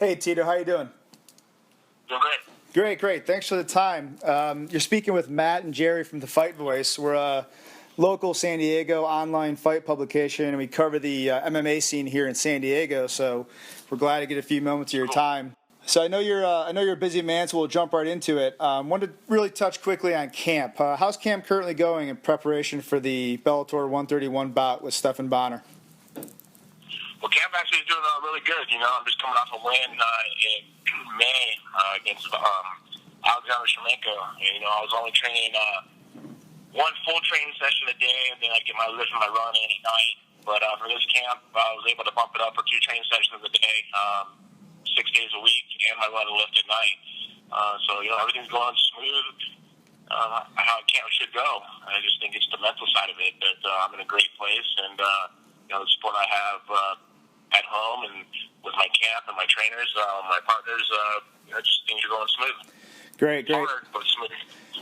Hey, Tito, how you doing? Doing great. Great. Thanks for the time. You're speaking with Matt and Jerry from The Fight Voice. We're a local San Diego online fight publication, and we cover the MMA scene here in San Diego. So we're glad to get a few moments of your time. So I know you're a busy man, so we'll jump right into it. Wanted to really touch quickly on camp. How's camp currently going in preparation for the Bellator 131 bout with Stephan Bonnar? Well, camp actually is doing really good. I'm just coming off a win in May against Alexander Shlemenko. And, I was only training one full training session a day, and then I get my lift and my run in at night. But for this camp, I was able to bump it up for 2 training sessions a day, 6 days a week, and my run and lift at night. So everything's going smooth. How camp should go. I just think it's the mental side of it that I'm in a great place, and the support I have at home and with my camp and my trainers, my partners, just things are going smooth. Great. Hard, but smooth.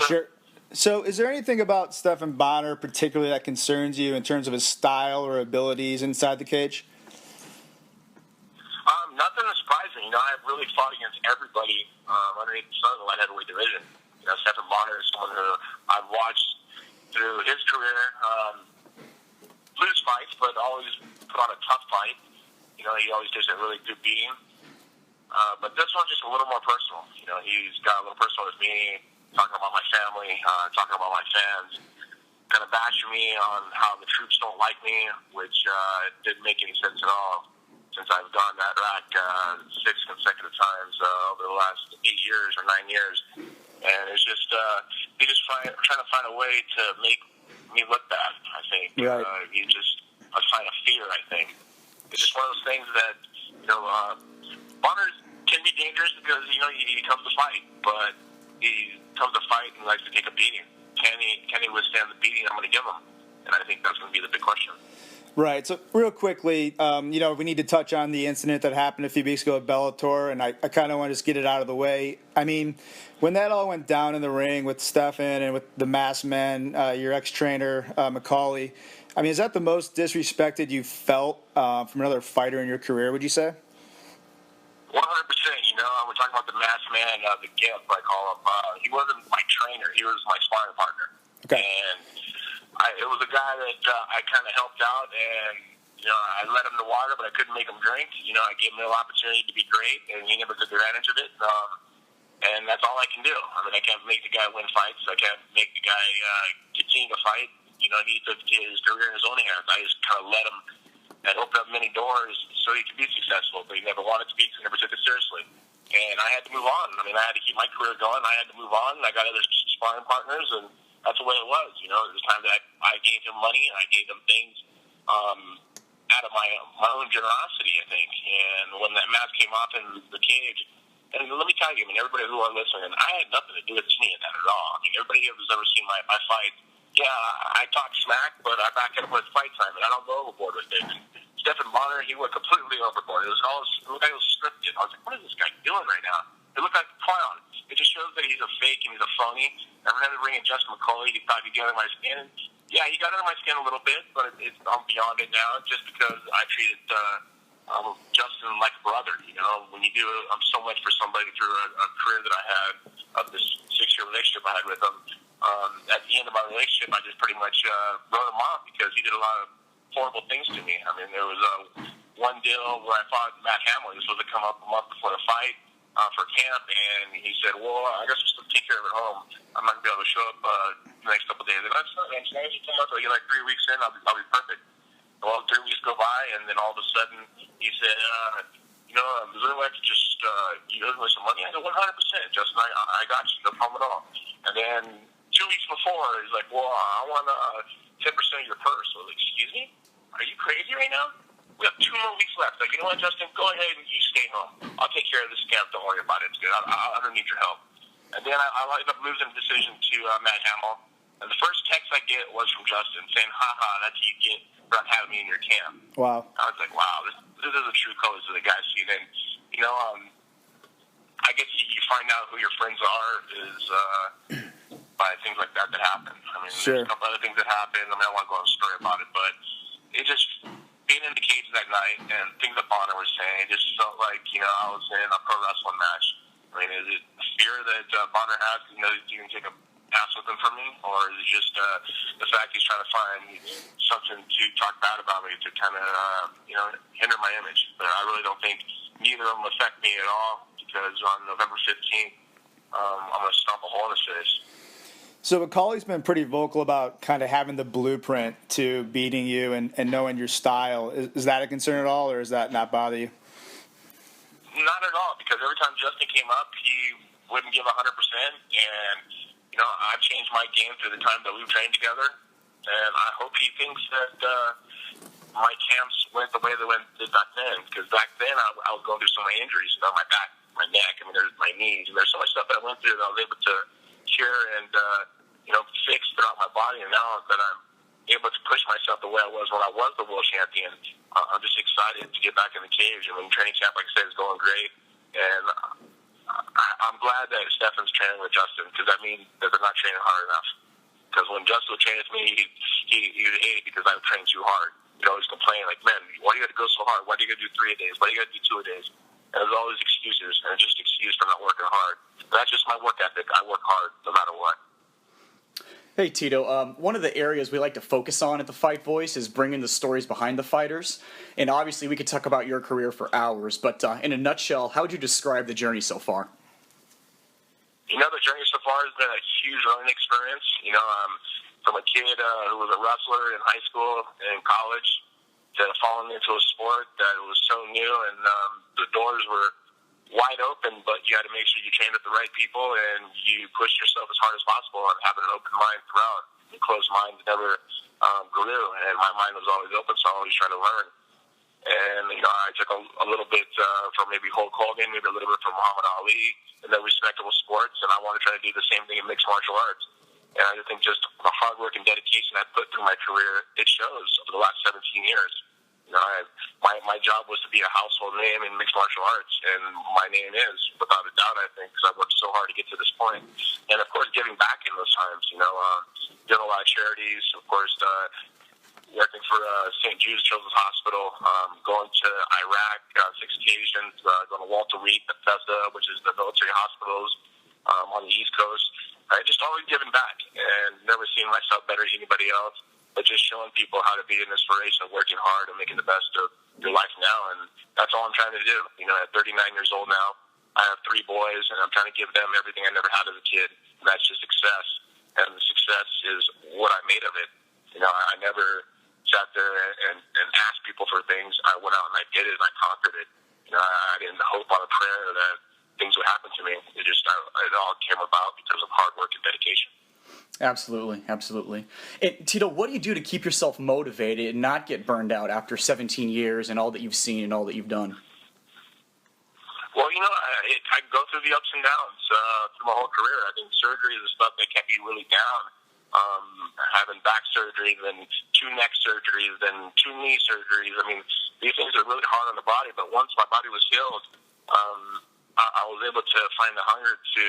Sure. So is there anything about Stephan Bonnar particularly that concerns you in terms of his style or abilities inside the cage? Nothing that surprised me. I've really fought against everybody underneath the sun in the light heavyweight division. Stephan Bonnar is someone who I've watched through his career lose fights, but always put on a tough fight. He always gives a really good beating. But this one's just a little more personal. He's got a little personal with me, talking about my family, talking about my fans, kind of bashing me on how the troops don't like me, which didn't make any sense at all since I've gone that rack 6 consecutive times over the last 8 years or 9 years. And it's just, he's just trying to find a way to make me look bad, I think. Right. He's just a sign of fear, I think. It's just one of those things that, Bonnar can be dangerous because, he comes to fight, but he comes to fight and likes to take a beating. Can he withstand the beating I'm going to give him? And I think that's going to be the big question. Right. So real quickly, we need to touch on the incident that happened a few weeks ago at Bellator, and I kind of want to just get it out of the way. I mean, when that all went down in the ring with Stephan and with the masked men, your ex-trainer, McCauley, I mean, is that the most disrespected you felt from another fighter in your career, would you say? 100%. We're talking about the masked man, the Gimp, I call him. He wasn't my trainer. He was my sparring partner. Okay. And it was a guy that I kind of helped out, and, I led him to water, but I couldn't make him drink. I gave him the opportunity to be great, and he never took advantage of it. And that's all I can do. I mean, I can't make the guy win fights. I can't make the guy continue to fight. He took his career in his own hands. I just kind of let him and opened up many doors so he could be successful, but he never wanted to be, so he never took it seriously. And I had to move on. I mean, I had to keep my career going. I had to move on. I got other sparring partners, and that's the way it was. It was time that I gave him money, and I gave him things out of my own generosity, I think. And when that mask came off in the cage, and let me tell you, everybody who are listening, I had nothing to do with me in that at all. Everybody who's ever seen my fight, yeah, I talk smack, but I back it up with fight time, and I don't go overboard with it. And Stephan Bonnar, he went completely overboard. It looked like it was scripted. I was like, what is this guy doing right now? It looked like a clown. It just shows that he's a fake and he's a phony. Every time they bring in Justin McCauley, he thought he'd get under my skin. Yeah, he got under my skin a little bit, but I'm beyond it now just because I treated Justin like a brother. When you do so much for somebody through a career that I had, of this 6-year relationship I had with him, at the end of my relationship, I just pretty much wrote him off because he did a lot of horrible things to me. I mean, there was one deal where I fought Matt Hamill. He was supposed to come up a month before the fight for camp, and he said, well, I guess we'll still take care of it at home. I'm not going to be able to show up the next couple of days. And that's not, man. As long as you come up, I'll get like 3 weeks in, I'll be perfect. Well, 3 weeks go by, and then all of a sudden, he said, is there a way to just give me some money? I said, 100%, Justin, I got you, no problem at all. And then 2 weeks before, he's like, well, I want 10% of your purse. I was like, excuse me? Are you crazy right now? We have 2 more weeks left. Like, you know what, Justin? Go ahead and you stay home. I'll take care of this camp. Don't worry about it. It's good. I don't need your help. And then I ended up losing the decision to Matt Hamill. And the first text I get was from Justin saying, that's what you get for not having me in your camp. Wow. I was like, wow, this is the true colors of the guy scene. And, I guess you find out who your friends are is by things like that happen. I mean, sure. There's a couple other things that happen. I don't want to go on a story about it, but it just being in the cage that night, and things that Bonnar was saying, it just felt like, I was in a pro wrestling match. I mean, is it fear that Bonnar has, you can take a pass with him from me, or is it just the fact he's trying to find something to talk bad about me to kind of, hinder my image? But I really don't think neither of them affect me at all, because on November 15th, I'm going to stomp a hole in his face. So McCauley's been pretty vocal about kind of having the blueprint to beating you and knowing your style. Is that a concern at all, or does that not bother you? Not at all, because every time Justin came up, he wouldn't give 100%, and I've changed my game through the time that we've trained together, and I hope he thinks that my camps went the way they went back then, because back then I was going through so many injuries, my back, my neck, there's my knees, and there's so much stuff that I went through that I was able to cure and fix throughout my body, and now that I'm able to push myself the way I was when I was the world champion, I'm just excited to get back in the cage. Training camp, like I said, is going great, and I'm glad that Stephan's training with Justin, because that means that they're not training hard enough. Because when Justin would train with me, he would hate it because I would train too hard. He'd always complain, like, man, why do you got to go so hard? Why do you got to do 3 a days? Why do you got to do 2 a days? And there's always excuses, and it's just an excuse for not working hard. But that's just my work ethic. I work hard no matter what. Hey, Tito, one of the areas we like to focus on at the Fight Voice is bringing the stories behind the fighters. And obviously, we could talk about your career for hours, but in a nutshell, how would you describe the journey so far? The journey so far has been a huge learning experience. From a kid who was a wrestler in high school and college to falling into a sport that was so new, and the doors were wide open, but you had to make sure you trained with the right people and you pushed yourself as hard as possible and having an open mind throughout. A closed mind never grew, and my mind was always open, so I always tried to learn. And, I took a little bit from maybe Hulk Hogan, maybe a little bit from Muhammad Ali, and then respectable sports, and I want to try to do the same thing in mixed martial arts. And I just think just the hard work and dedication I put through my career, it shows over the last 17 years. My job was to be a household name in mixed martial arts, and my name is, without a doubt, I think, because I've worked so hard to get to this point. And, of course, giving back in those times, doing a lot of charities, of course, working for St. Jude's Children's Hospital, going to Iraq on 6 occasions, going to Walter Reed, Bethesda, which is the military hospitals on the East Coast. I just always giving back and never seeing myself better than anybody else, but just showing people how to be an inspiration, working hard and making the best of your life now. And that's all I'm trying to do. At 39 years old now, I have 3 boys, and I'm trying to give them everything I never had as a kid. And that's just success. And the success is what I made of it. I never sat there and asked people for things. I went out and I did it, and I conquered it. I didn't hope on a prayer that things would happen to me. It all came about because of hard work and dedication. Absolutely, absolutely. And Tito, what do you do to keep yourself motivated and not get burned out after 17 years and all that you've seen and all that you've done? Well, I go through the ups and downs through my whole career. I think surgery is the stuff that kept me really down. Having back surgery, then 2 neck surgeries, then 2 knee surgeries. These things are really hard on the body, but once my body was healed, I was able to find the hunger to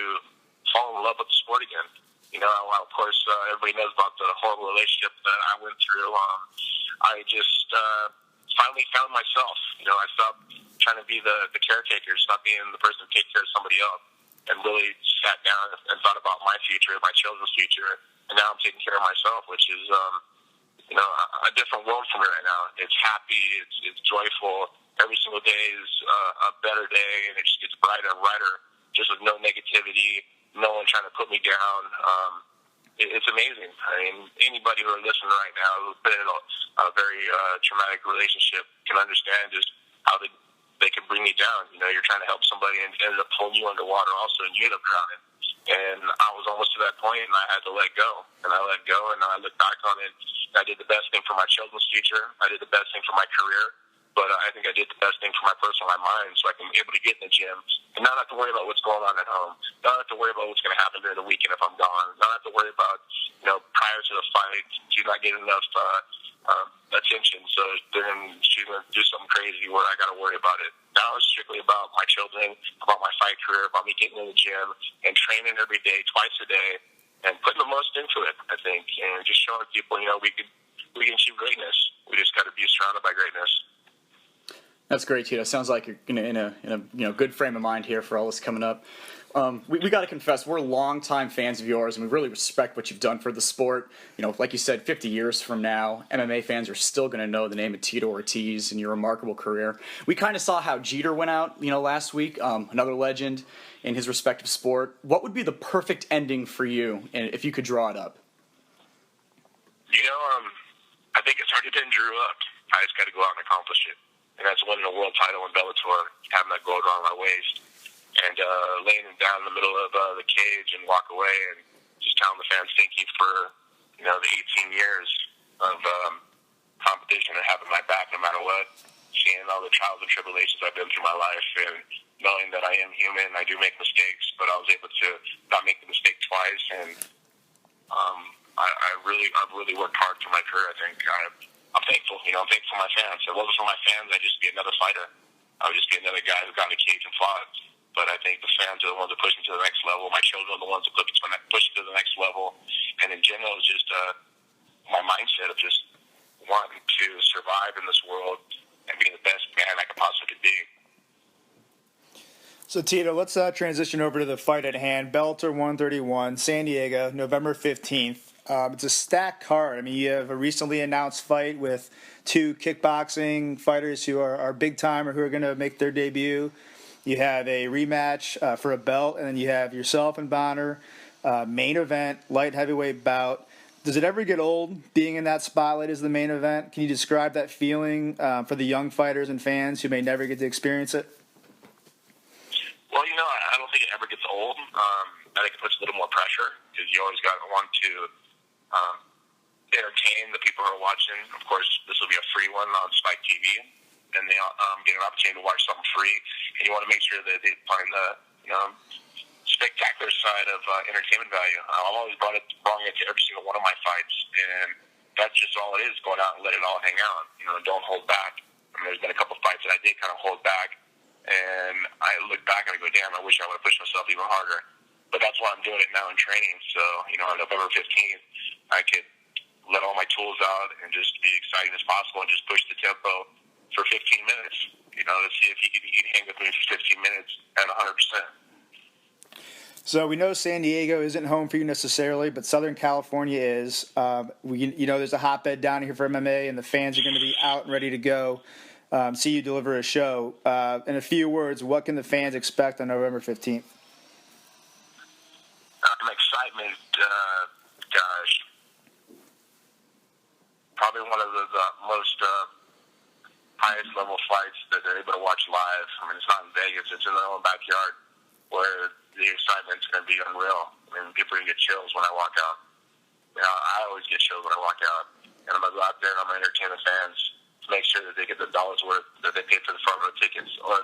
fall in love with the sport again. Of course, everybody knows about the horrible relationship that I went through. I just finally found myself. I stopped trying to be the caretaker, stopped being the person to take care of somebody else, and really sat down and thought about my future, my children's future, and now I'm taking care of myself, which is, a different world for me right now. It's happy, it's joyful. Every single day is a better day, and it just gets brighter and brighter, just with no negativity, no one trying to put me down. It's amazing. Anybody who are listening right now who's been in a very traumatic relationship can understand just how they can bring me down. You're trying to help somebody and it ends up pulling you underwater also, and you end up drowning. And I was almost to that point, and I had to let go. And I let go, and I look back on it. I did the best thing for my children's future. I did the best thing for my career. But I think I did the best thing for my personal mind, so I can be able to get in the gym and not have to worry about what's going on at home. Not have to worry about what's going to happen during the weekend if I'm gone. Not have to worry about, prior to the fight, do not get enough attention. So then she's going to do something crazy where I got to worry about it. Now it's strictly about my children, about my fight career, about me getting in the gym and training every day, twice a day, and putting the most into it, I think, and just showing people, we can achieve greatness. We just got to be surrounded by greatness. That's great, Tito. Sounds like you're in a good frame of mind here for all this coming up. We got to confess, we're longtime fans of yours, and we really respect what you've done for the sport. Like you said, 50 years from now, MMA fans are still going to know the name of Tito Ortiz and your remarkable career. We kind of saw how Jeter went out, last week, another legend in his respective sport. What would be the perfect ending for you, and if you could draw it up? I think it's already been drew up. I just got to go out and accomplish it. And that's winning a world title in Bellator, having that gold around my waist, and laying it down in the middle of the cage and walk away and just telling the fans thank you for, the 18 years of competition and having my back no matter what, seeing all the trials and tribulations I've been through my life, and knowing that I am human, I do make mistakes, but I was able to not make the mistake twice, and I've really worked hard for my career. I think I'm thankful. I'm thankful for my fans. If it wasn't for my fans, I'd just be another fighter. I would just be another guy who got in a cage and fought. But I think the fans are the ones that push me to the next level. My children are the ones that push me to the next level. And in general, it's just my mindset of just wanting to survive in this world and being the best man I could possibly be. So, Tito, let's transition over to the fight at hand. Bellator 131, San Diego, November 15th. It's a stacked card. I mean, you have a recently announced fight with two kickboxing fighters who are big time or who are going to make their debut. You have a rematch for a belt, and then you have yourself and Bonnar, main event, light heavyweight bout. Does it ever get old being in that spotlight as the main event? Can you describe that feeling for the young fighters and fans who may never get to experience it? Well, I don't think it ever gets old. I think it puts a little more pressure because you always got to want to entertain the people who are watching. Of course, this will be a free one on Spike TV, and they get an opportunity to watch something free. And you want to make sure that they find the spectacular side of entertainment value. I've always brought it to every single one of my fights, and that's just all it is: going out and let it all hang out. Don't hold back. There's been a couple of fights that I did kind of hold back, and I look back and I go, "Damn, I wish I would have pushed myself even harder." But that's why I'm doing it now in training. So, on November 15th, I could let all my tools out and just be exciting as possible and just push the tempo for 15 minutes, to see if he could hang with me for 15 minutes at 100%. So we know San Diego isn't home for you necessarily, but Southern California is. There's a hotbed down here for MMA, and the fans are going to be out and ready to go see you deliver a show. In a few words, what can the fans expect on November 15th? Excitement, gosh. Probably one of the most highest level fights that they're able to watch live. I mean, it's not in Vegas; it's in their own backyard, where the excitement's going to be unreal. I mean, people are going to get chills when I walk out. I always get chills when I walk out, and I'm going to go out there and I'm going to entertain the fans to make sure that they get the dollars worth that they paid for the front row tickets or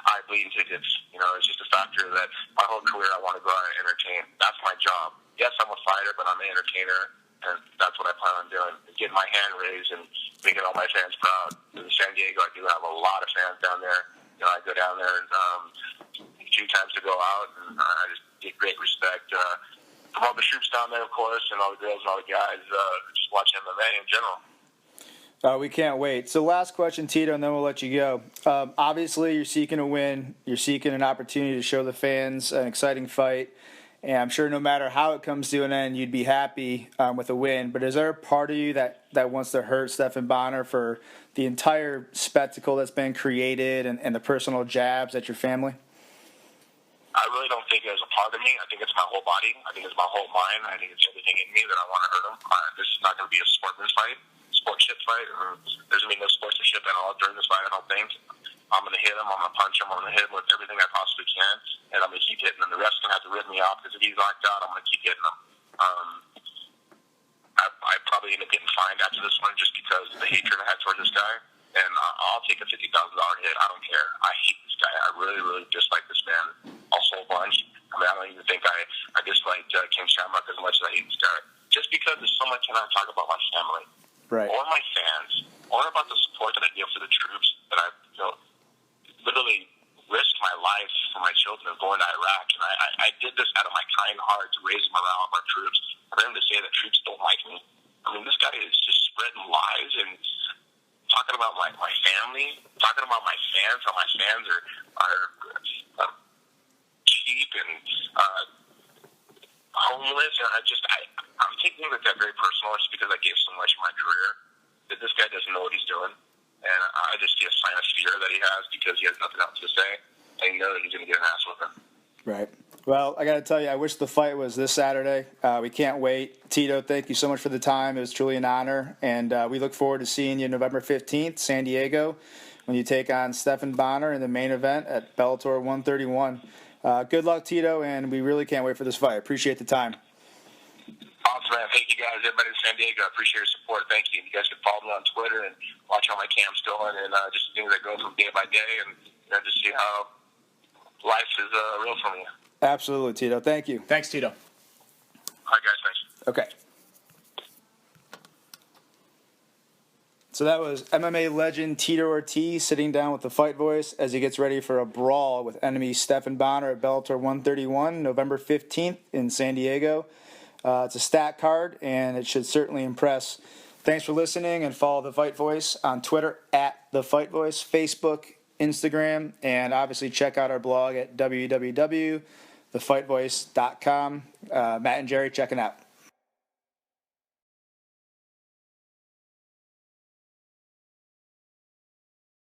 eye-bleeding tickets. It's just a factor that my whole career I want to go out and entertain. That's my job. Yes, I'm a fighter, but I'm an entertainer, and that's what I plan on doing, getting my hand raised and making all my fans proud. In San Diego, I do have a lot of fans down there. I go down there a few times to go out, and I just get great respect from all the troops down there, of course, and all the girls and all the guys who just watch MMA in general. We can't wait. So last question, Tito, and then we'll let you go. Obviously, you're seeking a win. You're seeking an opportunity to show the fans an exciting fight. And I'm sure no matter how it comes to an end, you'd be happy with a win. But is there a part of you that wants to hurt Stephan Bonnar for the entire spectacle that's been created and the personal jabs at your family? I really don't think there's a part of me. I think it's my whole body. I think it's my whole mind. I think it's everything in me that I want to hurt him. This is not going to be a sportsmanship fight. There's going to be no sportsmanship at all during this fight, I don't think. I'm going to hit him. I'm going to punch him. I'm going to hit him with everything I possibly can, and I'm going to keep hitting him. The ref's going to have to rip me off because if he's knocked out, I'm going to keep hitting him. I probably end up getting fined after this one just because of the hatred I had towards this guy, and I'll take a $50,000 hit. I don't care. I hate this guy. I really, really dislike this man a whole bunch. I mean, I don't even think I dislike King Shamrock as much as I hate this guy. Just because there's so much when I talk about my family, right, or my fans, or about the support that I give for the troops that I literally risked my life for my children of going to Iraq, and I did this out of my kind heart to raise morale of our troops. For him to say that troops don't like me, I mean, this guy is just spreading lies and talking about about my family, talking about my fans, how my fans are cheap and homeless, and I'm taking that very personal, just because I gave so much of my career. That this guy doesn't know what he's doing, and I just see a sign of fear that he has because he has nothing else to say, and he knows he's going to get an ass whipping. Right. Well, I got to tell you, I wish the fight was this Saturday. We can't wait. Tito, thank you so much for the time. It was truly an honor, and we look forward to seeing you November 15th, San Diego, when you take on Stephan Bonnar in the main event at Bellator 131. Good luck, Tito, and we really can't wait for this fight. Appreciate the time. Awesome, man. Thank you, guys. Everybody in San Diego, I appreciate your support. Thank you. You guys can follow me on Twitter and watch how my camp's going, and just things that go from day by day, and just see how life is real for me. Absolutely, Tito. Thank you. Thanks, Tito. All right, guys. Thanks. Okay. So that was MMA legend Tito Ortiz sitting down with the Fight Voice as he gets ready for a brawl with enemy Stephan Bonnar at Bellator 131, November 15th in San Diego. It's a stat card, and it should certainly impress. Thanks for listening, and follow the Fight Voice on Twitter at the Fight Voice, Facebook, Instagram, and obviously check out our blog at www.thefightvoice.com. Matt and Jerry checking out.